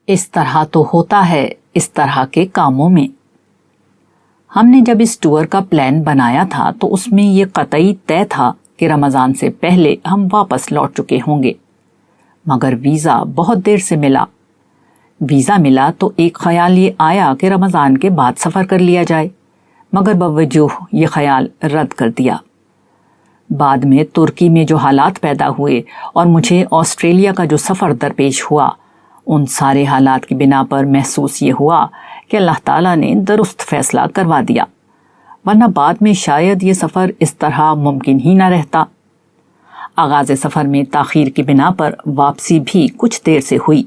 اس طرح تو ہوتا ہے اس طرح کے کاموں میں۔ ہم نے جب اس ٹور کا پلان بنایا تھا تو اس میں یہ قطعی طے تھا کہ رمضان سے پہلے ہم واپس لوٹ چکے ہوں گے، مگر ویزا بہت دیر سے ملا۔ ویزا ملا تو ایک خیال یہ آیا کہ رمضان کے بعد سفر کر لیا جائے، مگر باوجود یہ خیال رد کر دیا۔ بعد میں ترکی میں جو حالات پیدا ہوئے اور مجھے آسٹریلیا کا جو سفر درپیش ہوا، ان سارے حالات کی بنا پر محسوس یہ ہوا کہ اللہ تعالیٰ نے درست فیصلہ کروا دیا، ورنہ بعد میں شاید یہ سفر اس طرح ممکن ہی نہ رہتا۔ آغاز سفر میں تاخیر کی بنا پر واپسی بھی کچھ دیر سے ہوئی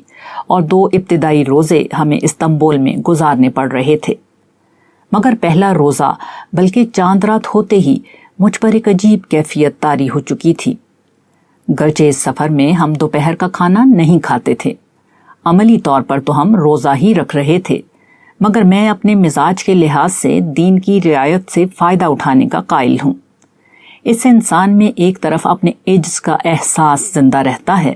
اور 2 ابتدائی روزے ہمیں استنبول میں گزارنے پڑ رہے تھے، مگر پہلا روزہ بلکہ چاند رات ہوتے ہی مجھ پر ایک عجیب کیفیت طاری ہو چکی تھی۔ گرچہ اس سفر میں ہم دوپہر کا کھانا نہیں کھاتے تھے، عملی طور پر تو ہم روزہ ہی رکھ رہے تھے، مگر میں اپنے مزاج کے لحاظ سے دین کی رعایت سے فائدہ اٹھانے کا قائل ہوں۔ اس سے انسان میں ایک طرف اپنے عجز کا احساس زندہ رہتا ہے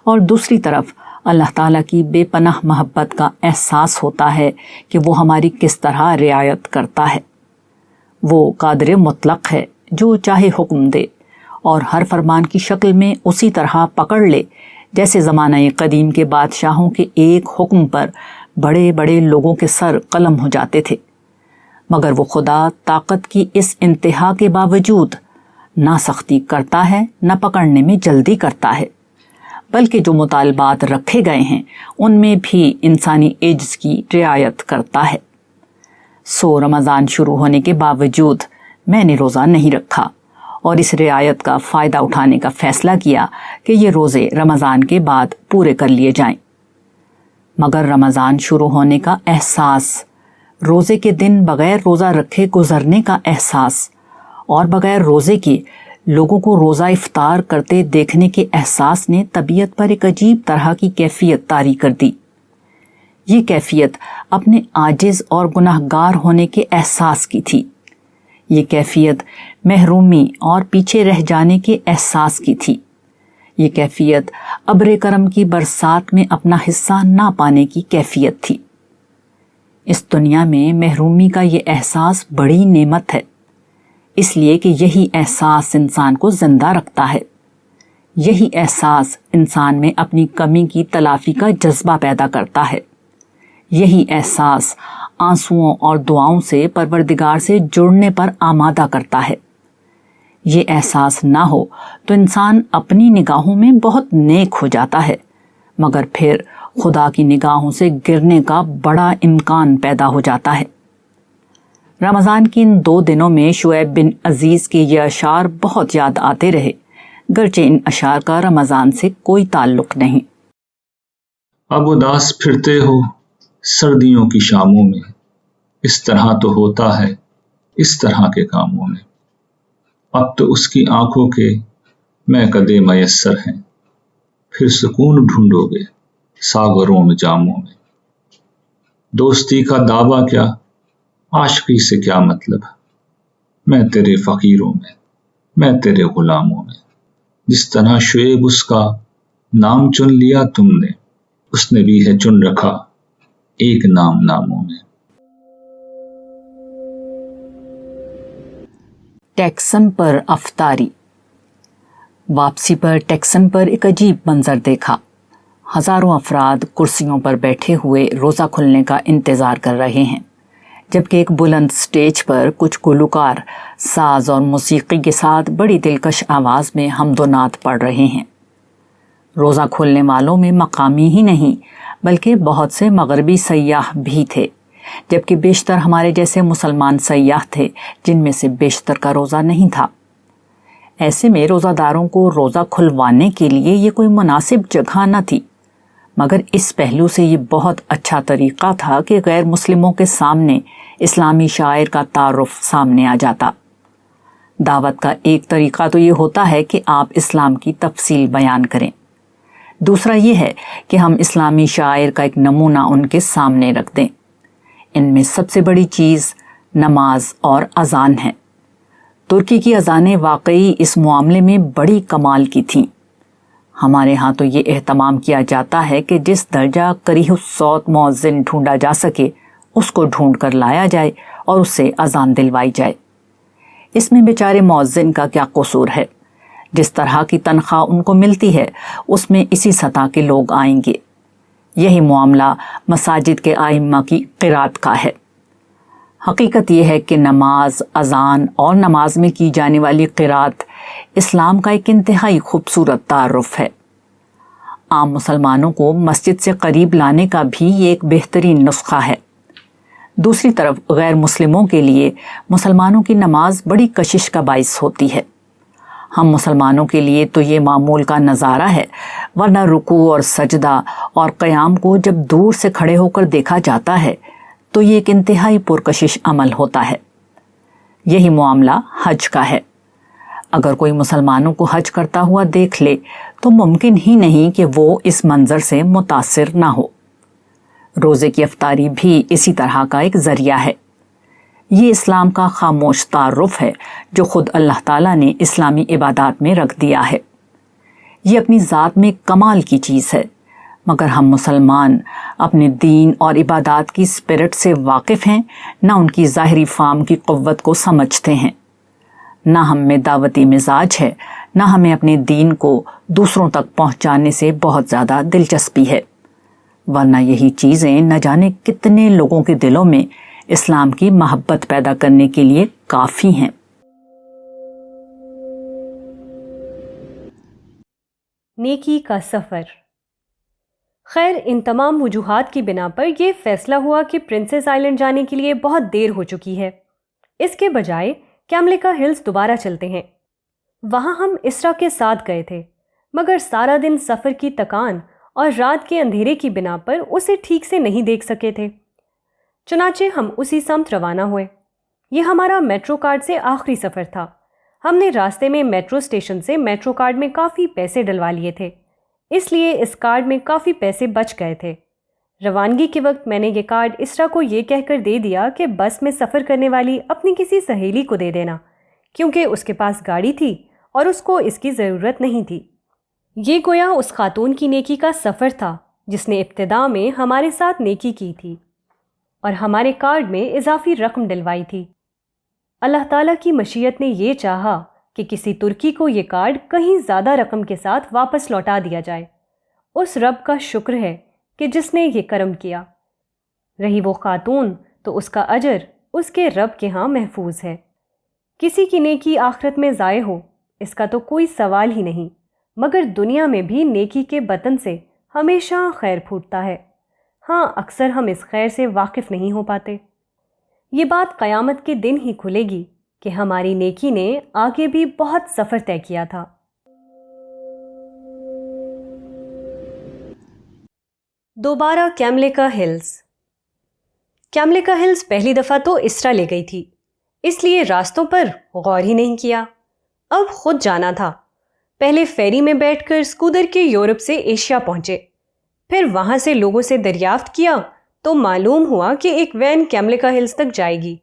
اور دوسری طرف اللہ تعالیٰ کی بے پناہ محبت کا احساس ہوتا ہے کہ وہ ہماری کس طرح رعایت کرتا ہے۔ وہ قادر مطلق ہے جو چاہے حکم دے اور ہر فرمان کی شکل میں اسی طرح پکڑ لے جیسے زمانہ قدیم کے بادشاہوں کے ایک حکم پر بڑے بڑے لوگوں کے سر قلم ہو جاتے تھے، مگر وہ خدا طاقت کی اس انتہا کے باوجود نہ سختی کرتا ہے نہ پکڑنے میں جلدی کرتا ہے، بلکہ جو مطالبات رکھے گئے ہیں ان میں بھی انسانی عجز کی رعایت کرتا ہے۔ سو رمضان شروع ہونے کے باوجود میں نے روزہ نہیں رکھا اور اس رعایت کا فائدہ اٹھانے کا فیصلہ کیا کہ یہ روزے رمضان کے بعد پورے کر لیے جائیں۔ مگر رمضان شروع ہونے کا احساس، روزے کے دن بغیر روزہ رکھے گزرنے کا احساس اور بغیر روزے کے لوگوں کو روزہ افطار کرتے دیکھنے کے احساس نے طبیعت پر ایک عجیب طرح کی کیفیت طاری کر دی۔ یہ کیفیت اپنے عاجز اور گناہگار ہونے کے احساس کی تھی۔ یہ کیفیت محرومی اور پیچھے رہ جانے کے احساس کی تھی۔ یہ کیفیت ابر کرم کی برسات میں اپنا حصہ نہ پانے کی کیفیت تھی۔ اس دنیا میں محرومی کا یہ احساس بڑی نعمت ہے، اس لیے کہ یہی احساس انسان کو زندہ رکھتا ہے۔ یہی احساس انسان میں اپنی کمی کی تلافی کا جذبہ پیدا کرتا ہے۔ یہی احساس آنسوؤں اور دعاؤں سے پروردگار سے جڑنے پر آمادہ کرتا ہے۔ یہ احساس نہ ہو تو انسان اپنی نگاہوں میں بہت نیک ہو جاتا ہے، مگر پھر خدا کی نگاہوں سے گرنے کا بڑا امکان پیدا ہو جاتا ہے۔ رمضان کی ان 2 دنوں میں شعیب بن عزیز کے یہ اشعار بہت یاد آتے رہے، گرچہ ان اشعار کا رمضان سے کوئی تعلق نہیں۔ اب اداس پھرتے ہو سردیوں کی شاموں میں، اس طرح تو ہوتا ہے اس طرح کے کاموں میں۔ اب تو اس کی آنکھوں کے میں کدے میسر ہیں، پھر سکون ڈھونڈو گے ساغروں میں جاموں میں۔ دوستی کا دعویٰ کیا، عاشقی سے کیا مطلب، میں تیرے فقیروں میں، میں تیرے غلاموں میں۔ جس طرح شعیب اس کا نام چن لیا تم نے، اس نے بھی ہے چن رکھا ایک نام ناموں میں۔ ٹیکسم پر افطاری۔ واپسی پر ٹیکسم پر ایک عجیب منظر دیکھا۔ ہزاروں افراد کرسیوں پر بیٹھے ہوئے روزہ کھلنے کا انتظار کر رہے ہیں، جبکہ ایک بلند سٹیج پر کچھ گلوکار ساز اور موسیقی کے ساتھ بڑی دلکش آواز میں حمد و نعت پڑھ رہے ہیں۔ روزہ کھولنے والوں میں مقامی ہی نہیں بلکہ بہت سے مغربی سیاح بھی تھے، جبکہ بیشتر ہمارے جیسے مسلمان سیاح تھے جن میں سے بیشتر کا روزہ نہیں تھا۔ ایسے میں روزہ داروں کو روزہ کھلوانے کے لیے یہ کوئی مناسب جگہ نہ تھی، مگر اس پہلو سے یہ بہت اچھا طریقہ تھا کہ غیر مسلموں کے سامنے اسلامی شاعر کا تعارف سامنے آ جاتا۔ دعوت کا ایک طریقہ تو یہ ہوتا ہے کہ آپ اسلام کی تفصیل بیان کریں، دوسرا یہ ہے کہ ہم اسلامی شاعر کا ایک نمونہ ان کے سامنے رکھ دیں۔ ان میں سب سے بڑی چیز نماز اور اذان ہے۔ ترکی کی اذانیں واقعی اس معاملے میں بڑی کمال کی تھیں۔ ہمارے ہاں تو یہ اہتمام کیا جاتا ہے کہ جس درجہ کریہ الصوت مؤذن ڈھونڈا جا سکے اس کو ڈھونڈ کر لایا جائے اور اس سے اذان دلوائی جائے۔ اس میں بیچارے مؤذن کا کیا قصور ہے؟ جس طرح کی تنخواہ ان کو ملتی ہے اس میں اسی سطح کے لوگ آئیں گے۔ یہی معاملہ مساجد کے ائمہ کی قرات کا ہے۔ حقیقت یہ ہے کہ نماز، اذان اور نماز میں کی جانے والی قرات اسلام کا ایک انتہائی خوبصورت تعارف ہے۔ عام مسلمانوں کو مسجد سے قریب لانے کا بھی یہ ایک بہترین نسخہ ہے۔ دوسری طرف غیر مسلموں کے لیے مسلمانوں کی نماز بڑی کشش کا باعث ہوتی ہے۔ ہم مسلمانوں کے لیے تو یہ معمول کا نظارہ ہے، ورنہ رکوع اور سجدہ اور قیام کو جب دور سے کھڑے ہو کر دیکھا جاتا ہے تو یہ ایک انتہائی پرکشش عمل ہوتا ہے۔ یہی معاملہ حج کا ہے۔ اگر کوئی مسلمانوں کو حج کرتا ہوا دیکھ لے تو ممکن ہی نہیں کہ وہ اس منظر سے متاثر نہ ہو۔ روزے کی افطاری بھی اسی طرح کا ایک ذریعہ ہے۔ یہ اسلام کا خاموش تعارف ہے جو خود اللہ تعالیٰ نے اسلامی عبادات میں رکھ دیا ہے۔ یہ اپنی ذات میں کمال کی چیز ہے، مگر ہم مسلمان اپنے دین اور عبادات کی اسپرٹ سے واقف ہیں، نہ ان کی ظاہری فارم کی قوت کو سمجھتے ہیں۔ نہ ہم میں دعوتی مزاج ہے، نہ ہمیں اپنے دین کو دوسروں تک پہنچانے سے بہت زیادہ دلچسپی ہے، ورنہ یہی چیزیں نہ جانے کتنے لوگوں کے دلوں میں اسلام کی محبت پیدا کرنے کے لیے کافی ہیں۔ نیکی کا سفر۔ خیر، ان تمام وجوہات کی بنا پر یہ فیصلہ ہوا کہ پرنسس آئلینڈ جانے کے لیے بہت دیر ہو چکی ہے۔ اس کے بجائے کیملکا ہلز دوبارہ چلتے ہیں۔ وہاں ہم اسرا کے ساتھ گئے تھے، مگر سارا دن سفر کی تکان اور رات کے اندھیرے کی بنا پر اسے ٹھیک سے نہیں دیکھ سکے تھے۔ چنانچہ ہم اسی سمت روانہ ہوئے۔ یہ ہمارا میٹرو کارڈ سے آخری سفر تھا۔ ہم نے راستے میں میٹرو اسٹیشن سے میٹرو کارڈ میں کافی پیسے ڈلوا لیے تھے، اس لیے اس کارڈ میں کافی پیسے بچ گئے تھے۔ روانگی کے وقت میں نے یہ کارڈ اسرا کو یہ کہہ کر دے دیا کہ بس میں سفر کرنے والی اپنی کسی سہیلی کو دے دینا، کیونکہ اس کے پاس گاڑی تھی اور اس کو اس کی ضرورت نہیں تھی۔ یہ گویا اس خاتون کی نیکی کا سفر تھا جس نے ابتدا میں ہمارے ساتھ نیکی کی تھی اور ہمارے کارڈ میں اضافی رقم ڈلوائی تھی۔ اللہ تعالیٰ کی مشیت نے یہ چاہا کہ کسی ترکی کو یہ کارڈ کہیں زیادہ رقم کے ساتھ واپس لوٹا دیا جائے۔ اس رب کا شکر ہے کہ جس نے یہ کرم کیا۔ رہی وہ خاتون تو اس کا اجر اس کے رب کے ہاں محفوظ ہے۔ کسی کی نیکی آخرت میں ضائع ہو اس کا تو کوئی سوال ہی نہیں، مگر دنیا میں بھی نیکی کے بطن سے ہمیشہ خیر پھوٹتا ہے۔ ہاں، اکثر ہم اس خیر سے واقف نہیں ہو پاتے۔ یہ بات قیامت کے دن ہی کھلے گی کہ ہماری نیکی نے آگے بھی بہت سفر طے کیا تھا۔ دوبارہ کیملکا ہلز۔ کیملکا ہلز پہلی دفعہ تو اسرا لے گئی تھی، اس لیے راستوں پر غور ہی نہیں کیا۔ اب خود جانا تھا۔ پہلے فیری میں بیٹھ کر اسکودر کے یورپ سے ایشیا پہنچے، پھر وہاں سے لوگوں سے دریافت کیا تو معلوم ہوا کہ ایک وین کیملکا ہلز تک جائے گی۔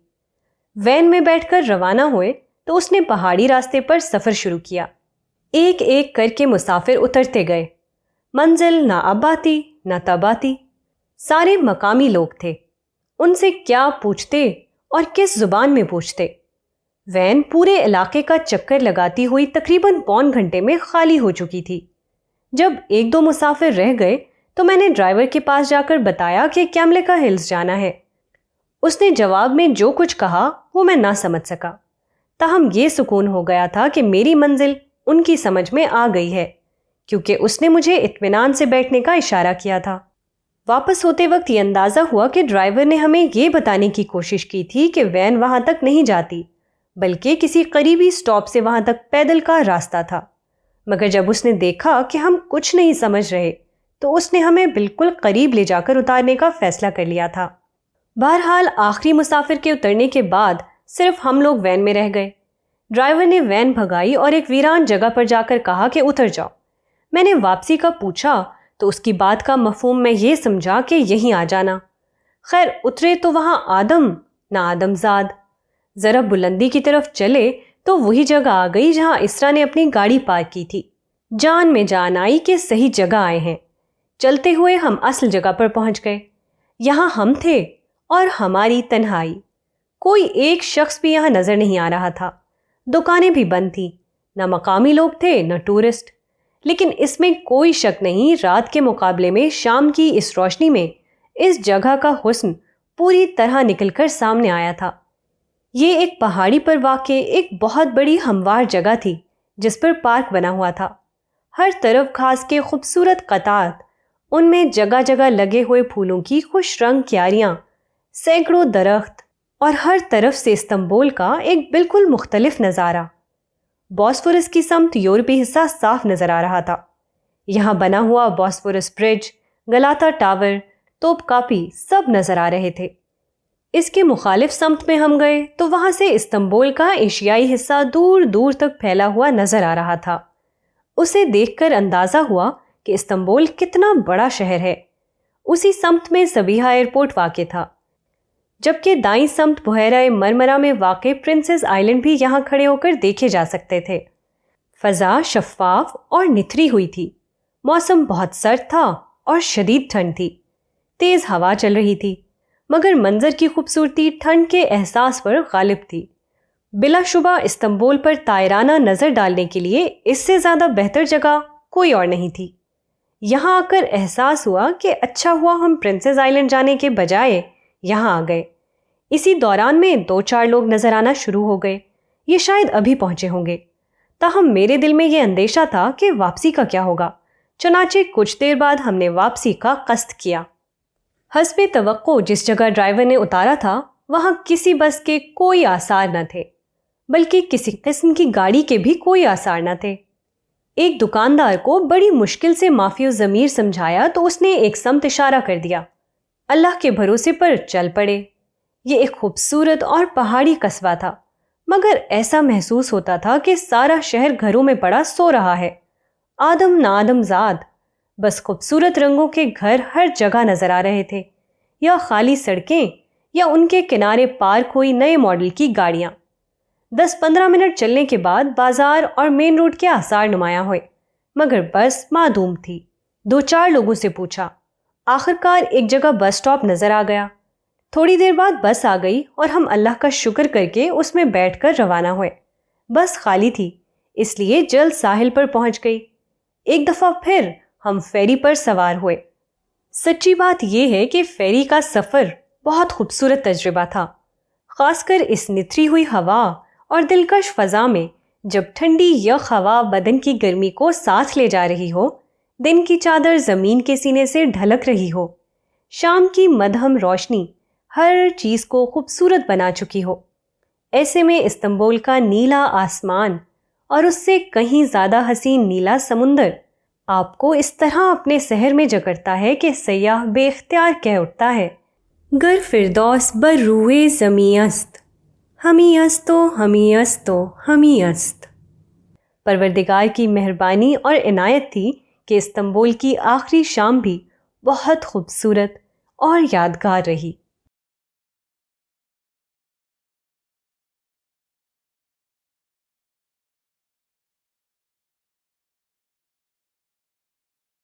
وین میں بیٹھ کر روانہ ہوئے تو اس نے پہاڑی راستے پر سفر شروع کیا۔ ایک ایک کر کے مسافر اترتے گئے۔ منزل نہ اب آتی نہ تب آتی۔ سارے مقامی لوگ تھے، ان سے کیا پوچھتے اور کس زبان میں پوچھتے۔ وین پورے علاقے کا چکر لگاتی ہوئی تقریباً پون گھنٹے میں خالی ہو چکی تھی۔ جب ایک دو مسافر رہ گئے تو میں نے ڈرائیور کے پاس جا کر بتایا کہ کیملکا ہلز جانا ہے۔ اس نے جواب میں جو کچھ کہا وہ میں نہ سمجھ سکا، تاہم یہ سکون ہو گیا تھا کہ میری منزل ان کی سمجھ میں آ گئی ہے، کیونکہ اس نے مجھے اطمینان سے بیٹھنے کا اشارہ کیا تھا۔ واپس ہوتے وقت یہ اندازہ ہوا کہ ڈرائیور نے ہمیں یہ بتانے کی کوشش کی تھی کہ وین وہاں تک نہیں جاتی، بلکہ کسی قریبی سٹاپ سے وہاں تک پیدل کا راستہ تھا۔ مگر جب اس نے دیکھا کہ ہم کچھ نہیں سمجھ رہے تو اس نے ہمیں بالکل قریب لے جا کر اتارنے کا فیصلہ کر لیا تھا۔ بہرحال آخری مسافر کے اترنے کے بعد صرف ہم لوگ وین میں رہ گئے۔ ڈرائیور نے وین بھگائی اور ایک ویران جگہ پر جا کر کہا کہ اتر جاؤ۔ میں نے واپسی کا پوچھا تو اس کی بات کا مفہوم میں یہ سمجھا کہ یہیں آ جانا۔ خیر، اترے تو وہاں آدم نہ آدم زاد۔ ذرا بلندی کی طرف چلے تو وہی جگہ آ گئی جہاں اسرا نے اپنی گاڑی پارک کی تھی۔ جان میں جان آئی کہ صحیح جگہ آئے ہیں۔ چلتے ہوئے ہم اصل جگہ پر پہنچ گئے۔ یہاں ہم تھے اور ہماری تنہائی۔ کوئی ایک شخص بھی یہاں نظر نہیں آ رہا تھا۔ دکانیں بھی بند تھیں، نہ مقامی لوگ تھے نہ ٹورسٹ۔ لیکن اس میں کوئی شک نہیں، رات کے مقابلے میں شام کی اس روشنی میں اس جگہ کا حسن پوری طرح نکل کر سامنے آیا تھا۔ یہ ایک پہاڑی پر واقع ایک بہت بڑی ہموار جگہ تھی جس پر پارک بنا ہوا تھا۔ ہر طرف گھاس کے خوبصورت قطعات، ان میں جگہ جگہ لگے ہوئے پھولوں کی خوش رنگ کیاریاں، سینکڑوں درخت، اور ہر طرف سے استنبول کا ایک بالکل مختلف نظارہ۔ بوسفورس کی سمت یورپی حصہ صاف نظر آ رہا تھا۔ یہاں بنا ہوا بوسفورس برج، گلاتا ٹاور، توپ کاپی سب نظر آ رہے تھے۔ اس کے مخالف سمت میں ہم گئے تو وہاں سے استنبول کا ایشیائی حصہ دور دور تک پھیلا ہوا نظر آ رہا تھا۔ اسے دیکھ کر اندازہ ہوا کہ استنبول کتنا بڑا شہر ہے۔ اسی سمت میں سبیہا ایئرپورٹ واقع تھا، جبکہ دائیں سمت بحیرہ مرمرا میں واقع پرنسز آئلینڈ بھی یہاں کھڑے ہو کر دیکھے جا سکتے تھے۔ فضا شفاف اور نتھری ہوئی تھی۔ موسم بہت سرد تھا اور شدید ٹھنڈ تھی۔ تیز ہوا چل رہی تھی، مگر منظر کی خوبصورتی ٹھنڈ کے احساس پر غالب تھی۔ بلا شبہ استنبول پر طائرانہ نظر ڈالنے کے لیے اس سے زیادہ بہتر جگہ کوئی اور نہیں تھی۔ یہاں آ کر احساس ہوا کہ اچھا ہوا ہم پرنسز آئلینڈ جانے کے بجائے یہاں آ گئے۔ اسی دوران میں 2-4 لوگ نظر آنا شروع ہو گئے۔ یہ شاید ابھی پہنچے ہوں گے۔ تاہم میرے دل میں یہ اندیشہ تھا کہ واپسی کا کیا ہوگا۔ چنانچہ کچھ دیر بعد ہم نے واپسی کا قصد کیا۔ حسب توقع جس جگہ ڈرائیور نے اتارا تھا وہاں کسی بس کے کوئی آثار نہ تھے، بلکہ کسی قسم کی گاڑی کے بھی کوئی آثار نہ تھے۔ ایک دکاندار کو بڑی مشکل سے معافی الضمیر سمجھایا تو اس نے ایک سمت اشارہ کر دیا۔ اللہ کے بھروسے پر چل پڑے۔ یہ ایک خوبصورت اور پہاڑی قصبہ تھا، مگر ایسا محسوس ہوتا تھا کہ سارا شہر گھروں میں پڑا سو رہا ہے۔ آدم نادم زاد، بس خوبصورت رنگوں کے گھر ہر جگہ نظر آ رہے تھے، یا خالی سڑکیں یا ان کے کنارے پارک ہوئی نئے ماڈل کی گاڑیاں۔ 10-15 منٹ چلنے کے بعد بازار اور مین روڈ کے آثار نمایاں ہوئے، مگر بس معدوم تھی۔ 2-4 لوگوں سے پوچھا، آخرکار ایک جگہ بس سٹاپ نظر آ گیا۔ تھوڑی دیر بعد بس آ گئی اور ہم اللہ کا شکر کر کے اس میں بیٹھ کر روانہ ہوئے۔ بس خالی تھی، اس لیے جلد ساحل پر پہنچ گئی۔ ایک دفعہ پھر ہم فیری پر سوار ہوئے۔ سچی بات یہ ہے کہ فیری کا سفر بہت خوبصورت تجربہ تھا، خاص کر اس نتھری ہوئی ہوا اور دلکش فضا میں، جب ٹھنڈی یخ ہوا بدن کی گرمی کو ساتھ لے جا رہی ہو، دن کی چادر زمین کے سینے سے ڈھلک رہی ہو، شام کی مدھم روشنی ہر چیز کو خوبصورت بنا چکی ہو۔ ایسے میں استنبول کا نیلا آسمان اور اس سے کہیں زیادہ حسین نیلا سمندر آپ کو اس طرح اپنے سحر میں جکڑتا ہے کہ سیاح بے اختیار کہہ اٹھتا ہے، گر فردوس بر روئے زمیں است، ہمی استو ہمی استو ہمی است۔ پروردگار کی مہربانی اور عنایت تھی کہ استنبول کی آخری شام بھی بہت خوبصورت اور یادگار رہی۔